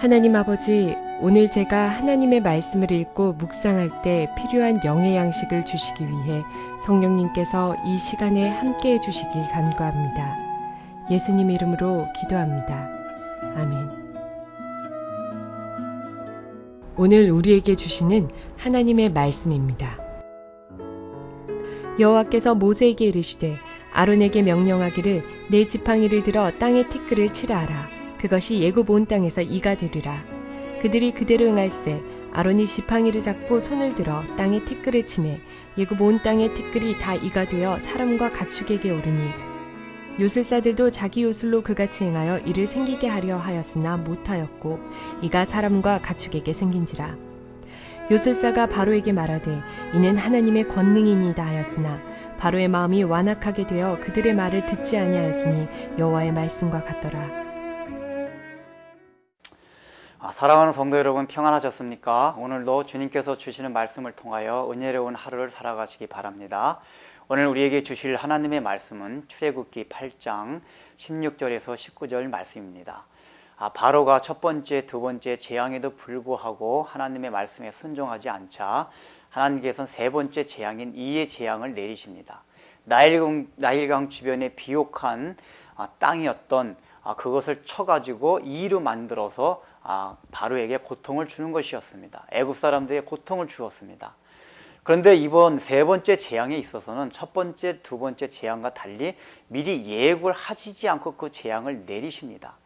하나님 아버지, 오늘 제가 하나님의 말씀을 읽고 묵상할 때 필요한 영의 양식을 주시기 위해 성령님께서 이 시간에 함께해 주시길 간구합니다. 예수님 이름으로 기도합니다. 아멘. 오늘 우리에게 주시는 하나님의 말씀입니다. 여호와께서 모세에게 이르시되 아론에게 명령하기를 내 지팡이를 들어 땅에 티끌을 치라 하라. 그것이 애굽 온 땅에서 이가 되리라. 그들이 그대로 행할세. 아론이 지팡이를 잡고 손을 들어 땅에 티끌을 치매 애굽 온 땅의 티끌이 다 이가 되어 사람과 가축에게 오르니 요술사들도 자기 요술로 그같이 행하여 이를 생기게 하려 하였으나 못하였고 이가 사람과 가축에게 생긴지라. 요술사가 바로에게 말하되 이는 하나님의 권능이니이다 하였으나 바로의 마음이 완악하게 되어 그들의 말을 듣지 아니하였으니 여호와의 말씀과 같더라. 사랑하는 성도 여러분, 평안하셨습니까? 오늘도 주님께서 주시는 말씀을 통하여 은혜로운 하루를 살아가시기 바랍니다. 오늘 우리에게 주실 하나님의 말씀은 출애굽기 8장 16절에서 19절 말씀입니다. 바로가 첫 번째, 두 번째 재앙에도 불구하고 하나님의 말씀에 순종하지 않자 하나님께서는 세 번째 재앙인 이의 재앙을 내리십니다. 나일강 주변에 비옥한 땅이었던 그것을 쳐가지고 이로 만들어서 바로에게 고통을 주는 것이었습니다. 애굽 사람들에게 고통을 주었습니다. 그런데 이번 세 번째 재앙에 있어서는 첫 번째, 두 번째 재앙과 달리 미리 예고를 하시지 않고 그 재앙을 내리십니다.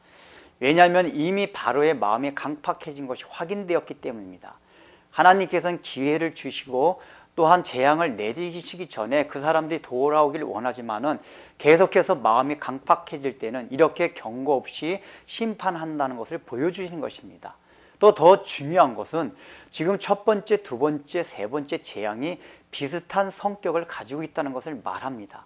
왜냐하면 이미 바로의 마음이 강팍해진 것이 확인되었기 때문입니다. 하나님께서는 기회를 주시고 또한 재앙을 내리시기 전에 그 사람들이 돌아오길 원하지만은 계속해서 마음이 강팍해질 때는 이렇게 경고 없이 심판한다는 것을 보여주시는 것입니다. 또 더 중요한 것은 지금 첫 번째, 두 번째, 세 번째 재앙이 비슷한 성격을 가지고 있다는 것을 말합니다.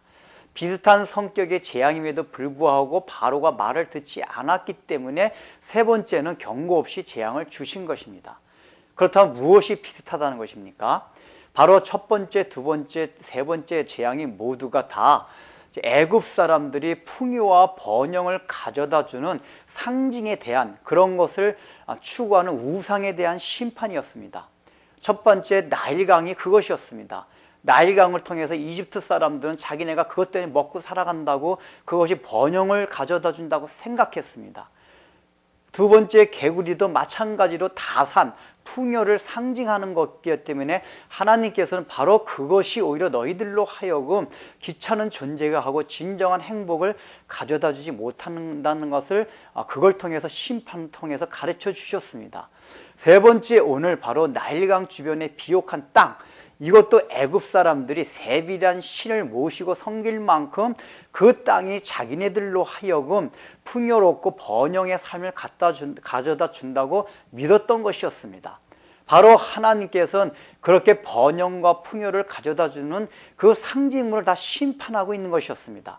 비슷한 성격의 재앙임에도 불구하고 바로가 말을 듣지 않았기 때문에 세 번째는 경고 없이 재앙을 주신 것입니다. 그렇다면 무엇이 비슷하다는 것입니까? 바로 첫 번째, 두 번째, 세 번째 재앙이 모두가 다 애굽 사람들이 풍요와 번영을 가져다 주는 상징에 대한 그런 것을 추구하는 우상에 대한 심판이었습니다. 첫 번째 나일강이 그것이었습니다. 나일강을 통해서 이집트 사람들은 자기네가 그것 때문에 먹고 살아간다고 그것이 번영을 가져다 준다고 생각했습니다. 두 번째 개구리도 마찬가지로 다산, 풍요를 상징하는 것이기 때문에 하나님께서는 바로 그것이 오히려 너희들로 하여금 귀찮은 존재가 하고 진정한 행복을 가져다 주지 못한다는 것을 그걸 통해서 심판을 통해서 가르쳐 주셨습니다. 세 번째, 오늘 바로 나일강 주변의 비옥한 땅, 이것도 애굽 사람들이 셉이란 신을 모시고 섬길 만큼 그 땅이 자기네들로 하여금 풍요롭고 번영의 삶을 가져다 준다고 믿었던 것이었습니다. 바로 하나님께서는 그렇게 번영과 풍요를 가져다 주는 그 상징물을 다 심판하고 있는 것이었습니다.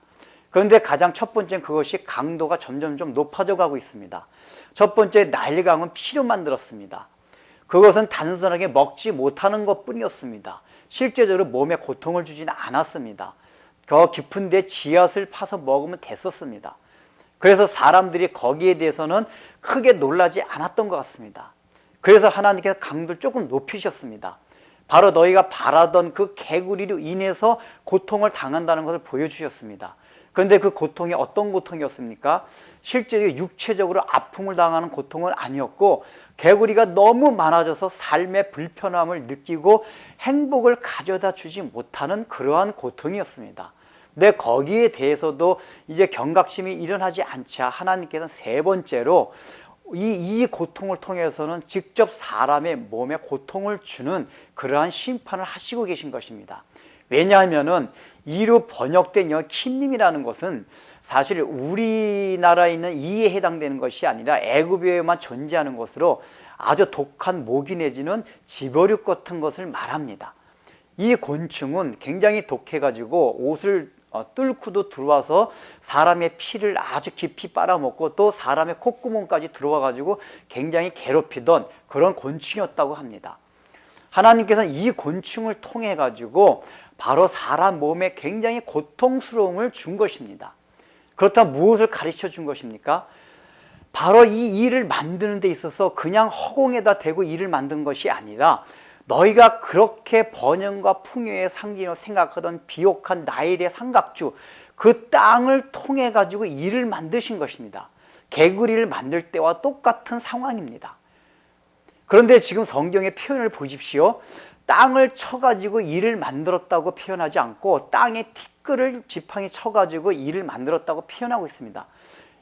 그런데 가장 첫 번째는 그것이 강도가 점점 높아져 가고 있습니다. 첫 번째 나일강은 피로 만들었습니다. 그것은 단순하게 먹지 못하는 것뿐이었습니다. 실제적으로 몸에 고통을 주지는 않았습니다. 더 깊은 데 지하수를 파서 먹으면 됐었습니다. 그래서 사람들이 거기에 대해서는 크게 놀라지 않았던 것 같습니다. 그래서 하나님께서 강도를 조금 높이셨습니다. 바로 너희가 바라던 그 개구리로 인해서 고통을 당한다는 것을 보여주셨습니다. 그런데 그 고통이 어떤 고통이었습니까? 실제로 육체적으로 아픔을 당하는 고통은 아니었고 개구리가 너무 많아져서 삶의 불편함을 느끼고 행복을 가져다 주지 못하는 그러한 고통이었습니다. 근데 거기에 대해서도 이제 경각심이 일어나지 않자 하나님께서는 세 번째로 이 고통을 통해서는 직접 사람의 몸에 고통을 주는 그러한 심판을 하시고 계신 것입니다. 왜냐하면은 이로 번역된 영어 킨님이라는 것은 사실 우리나라에 있는 이에 해당되는 것이 아니라 애굽에만 존재하는 것으로 아주 독한 모기 내지는 지버육 같은 것을 말합니다. 이 곤충은 굉장히 독해가지고 옷을 뚫고도 들어와서 사람의 피를 아주 깊이 빨아먹고 또 사람의 콧구멍까지 들어와가지고 굉장히 괴롭히던 그런 곤충이었다고 합니다. 하나님께서는 이 곤충을 통해 가지고 바로 사람 몸에 굉장히 고통스러움을 준 것입니다. 그렇다면 무엇을 가르쳐 준 것입니까? 바로 이 일을 만드는 데 있어서 그냥 허공에다 대고 일을 만든 것이 아니라 너희가 그렇게 번영과 풍요의 상징으로 생각하던 비옥한 나일의 삼각주 그 땅을 통해 가지고 일을 만드신 것입니다. 개구리를 만들 때와 똑같은 상황입니다. 그런데 지금 성경의 표현을 보십시오. 땅을 쳐가지고 일을 만들었다고 표현하지 않고 땅에 티끌을 지팡이 쳐가지고 일을 만들었다고 표현하고 있습니다.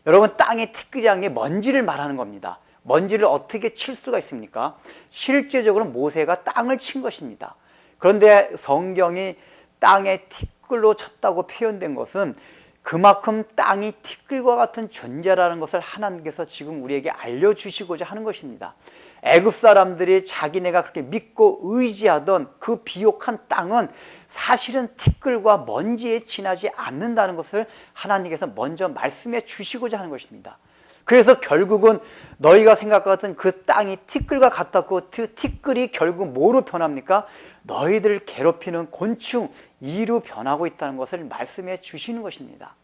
여러분, 땅에 티끌이라는 게 먼지를 말하는 겁니다. 먼지를 어떻게 칠 수가 있습니까? 실제적으로 모세가 땅을 친 것입니다. 그런데 성경이 땅에 티끌로 쳤다고 표현된 것은 그만큼 땅이 티끌과 같은 존재라는 것을 하나님께서 지금 우리에게 알려주시고자 하는 것입니다. 애굽 사람들이 자기네가 그렇게 믿고 의지하던 그 비옥한 땅은 사실은 티끌과 먼지에 지나지 않는다는 것을 하나님께서 먼저 말씀해 주시고자 하는 것입니다. 그래서 결국은 너희가 생각하던 그 땅이 티끌과 같았고 그 티끌이 결국 뭐로 변합니까? 너희들을 괴롭히는 곤충, 이로 변하고 있다는 것을 말씀해 주시는 것입니다.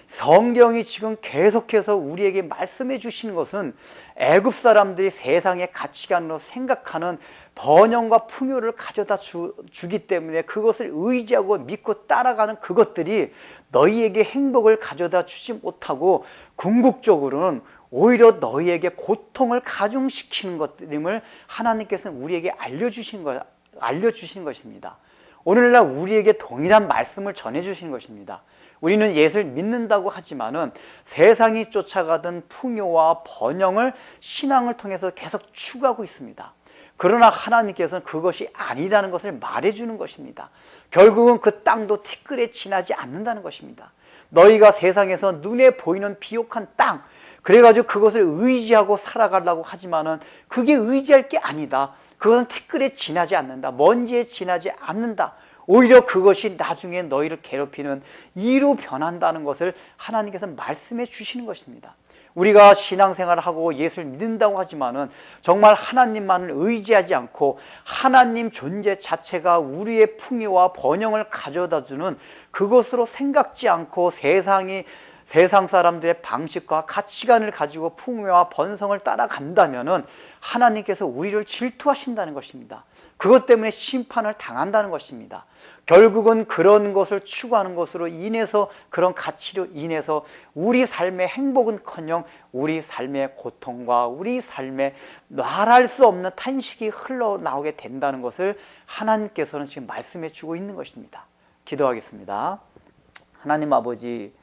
성경이 지금 계속해서 우리에게 말씀해 주시는 것은 애굽 사람들이 세상의 가치관으로 생각하는 번영과 풍요를 가져다 주기 때문에 그것을 의지하고 믿고 따라가는 그것들이 너희에게 행복을 가져다 주지 못하고 궁극적으로는 오히려 너희에게 고통을 가중시키는 것임을 하나님께서는 우리에게 알려주신 것입니다. 오늘날 우리에게 동일한 말씀을 전해주신 것입니다. 우리는 예수를 믿는다고 하지만은 세상이 쫓아가던 풍요와 번영을 신앙을 통해서 계속 추구하고 있습니다. 그러나 하나님께서는 그것이 아니라는 것을 말해주는 것입니다. 결국은 그 땅도 티끌에 지나지 않는다는 것입니다. 너희가 세상에서 눈에 보이는 비옥한 땅, 그래가지고 그것을 의지하고 살아가려고 하지만은 그게 의지할 게 아니다. 그것은 티끌에 지나지 않는다. 먼지에 지나지 않는다. 오히려 그것이 나중에 너희를 괴롭히는 이로 변한다는 것을 하나님께서 말씀해 주시는 것입니다. 우리가 신앙생활을 하고 예수를 믿는다고 하지만은 정말 하나님만을 의지하지 않고 하나님 존재 자체가 우리의 풍요와 번영을 가져다주는 그것으로 생각지 않고 세상 사람들의 방식과 가치관을 가지고 풍요와 번성을 따라간다면은 하나님께서 우리를 질투하신다는 것입니다. 그것 때문에 심판을 당한다는 것입니다. 결국은 그런 것을 추구하는 것으로 인해서 그런 가치로 인해서 우리 삶의 행복은커녕 우리 삶의 고통과 우리 삶의 말할 수 없는 탄식이 흘러나오게 된다는 것을 하나님께서는 지금 말씀해 주고 있는 것입니다. 기도하겠습니다. 하나님 아버지,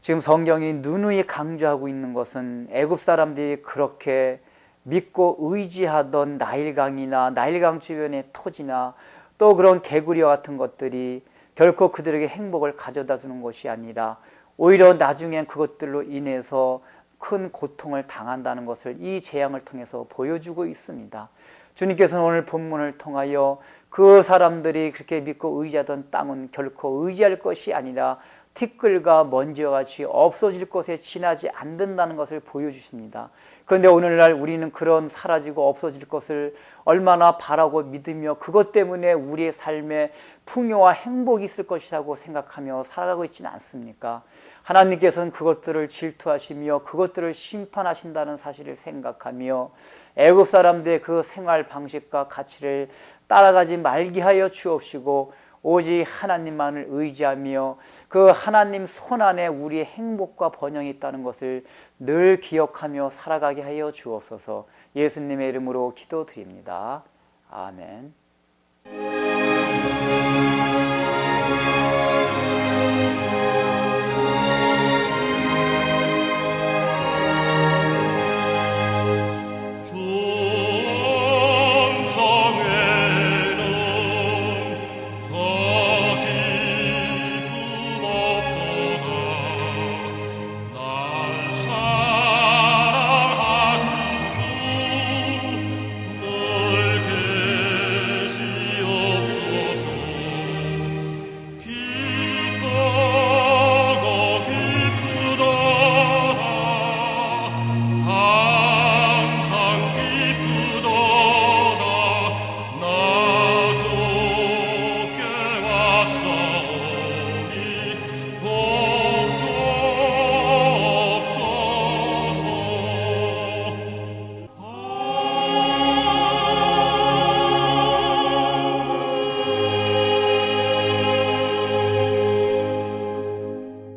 지금 성경이 누누이 강조하고 있는 것은 애굽 사람들이 그렇게 믿고 의지하던 나일강이나 나일강 주변의 토지나 또 그런 개구리와 같은 것들이 결코 그들에게 행복을 가져다 주는 것이 아니라 오히려 나중엔 그것들로 인해서 큰 고통을 당한다는 것을 이 재앙을 통해서 보여주고 있습니다. 주님께서는 오늘 본문을 통하여 그 사람들이 그렇게 믿고 의지하던 땅은 결코 의지할 것이 아니라 티끌과 먼지와 같이 없어질 곳에 지나지 않는다는 것을 보여주십니다. 그런데 오늘날 우리는 그런 사라지고 없어질 것을 얼마나 바라고 믿으며 그것 때문에 우리의 삶에 풍요와 행복이 있을 것이라고 생각하며 살아가고 있지는 않습니까? 하나님께서는 그것들을 질투하시며 그것들을 심판하신다는 사실을 생각하며 애굽 사람들의 그 생활 방식과 가치를 따라가지 말게 하여 주옵시고 오직 하나님만을 의지하며 그 하나님 손안에 우리의 행복과 번영이 있다는 것을 늘 기억하며 살아가게 하여 주옵소서. 예수님의 이름으로 기도드립니다. 아멘. 나 좋게 왔어